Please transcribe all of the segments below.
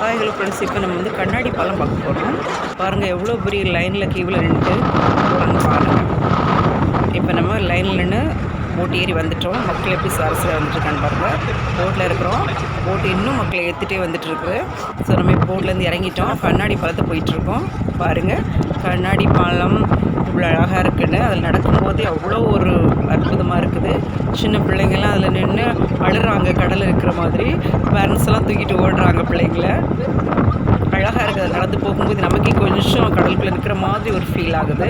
Hello friends, இப்போ நம்ம வந்து கண்ணாடி பாலம் பார்க்க போகிறோம். பாருங்கள் எவ்வளோ பெரிய லைனில் கியூவில் நின்றுட்டு போகிறாங்க பாருங்கள். இப்போ நம்ம லைனில் நின்று போட் ஏறி வந்துட்டோம். மக்கள் எப்படி சாரசில் வந்துட்டுருக்கான்னு பாருங்கள். போட்டில் இருக்கிறோம். போட்டு இன்னும் மக்களை ஏற்றிட்டே வந்துட்டுருக்கு. ஸோ நம்ம இப்போ போட்லேருந்து இறங்கிட்டோம். கண்ணாடி பாலத்தை போயிட்டுருக்கோம். பாருங்கள் கண்ணாடி பாலம் இவ்வளோ அழகாக இருக்குன்னு. அதில் நடக்கும்போதே அவ்வளோ ஒரு அற்புதமாக இருக்குது. சின்ன பிள்ளைங்கள்லாம் அதில் நின்று அழுறாங்க. கடல் இருக்கிற மாதிரி பேரண்ட்ஸ் எல்லாம் தூக்கிட்டு ஓடுறாங்க பிள்ளைங்கள. அழகாக இருக்குது. அது நடந்து போகும்போது நமக்கே கொஞ்சம் கடலுக்குள்ளே இருக்கிற மாதிரி ஒரு ஃபீல் ஆகுது.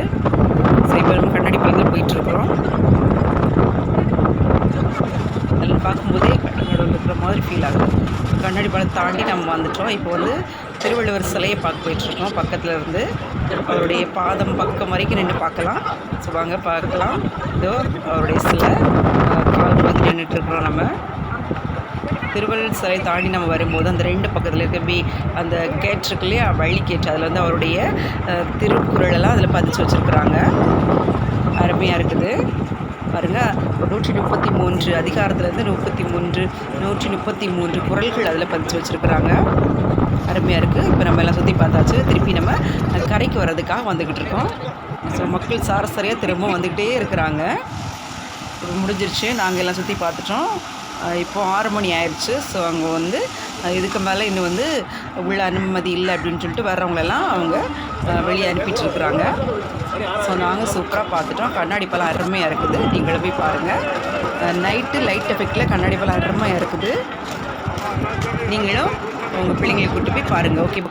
ஸோ இப்போ நம்ம கண்ணாடி பாலத்தில் போயிட்டுருக்குறோம். அதில் பார்க்கும்போதே கடல் இருக்கிற மாதிரி ஃபீல் ஆகுது. கண்ணாடி பாலத்தை தாண்டி நம்ம வந்துட்டோம். இப்போ வந்து திருவள்ளுவர் சிலையை பார்க்க போயிட்டுருக்கோம். பக்கத்தில் இருந்து அவருடைய பாதம் பக்கம் வரைக்கும் நின்று பார்க்கலாம். ஸோ வாங்க பார்க்கலாம். இதோ அவருடைய சிலை கால் பகுதி நின்றுட்டுருக்குறோம். நம்ம திருவள்ளுவர் சிலை தாண்டி நம்ம வரும்போது அந்த ரெண்டு பக்கத்தில் இருக்க அந்த கேட் இருக்கு இல்லையா, வழி கேட், அதில் வந்து அவருடைய திருக்குறளெல்லாம் அதில் பதிச்சு வச்சுருக்குறாங்க. அருமையாக இருக்குது பாருங்கள். 133 அதிகாரத்துலேருந்து 133 குறள்கள் அதில் பதிச்சு வச்சுருக்குறாங்க. அருமையாக இருக்குது. இப்போ நம்ம எல்லாம் சுற்றி பார்த்தாச்சு. திருப்பி நம்ம கரைக்கு வர்றதுக்காக வந்துக்கிட்டு இருக்கோம். ஸோ மக்கள் சாரசரியாக திரும்ப வந்துக்கிட்டே இருக்கிறாங்க. இப்போ முடிஞ்சிருச்சு. நாங்கள் எல்லாம் சுற்றி பார்த்துட்டோம். இப்போது 6 மணி ஆயிடுச்சு. ஸோ அங்கே வந்து இதுக்கு மேலே இன்னும் வந்து உள்ள அனுமதி இல்லை அப்படின்னு சொல்லிட்டு வர்றவங்களெல்லாம் அவங்க வெளியே அனுப்பிட்டுருக்குறாங்க. ஸோ நாங்கள் சூப்பராக பார்த்துட்டோம். கண்ணாடி பாலம் அருமையாக இருக்குது. நீங்களும் போய் பாருங்கள். நைட்டு லைட் எஃபெக்டில் கண்ணாடி பாலம் அருமையாக இருக்குது. நீங்களும் உங்கள் பிள்ளைங்களை கூட்டி போய் பாருங்கள். ஓகே.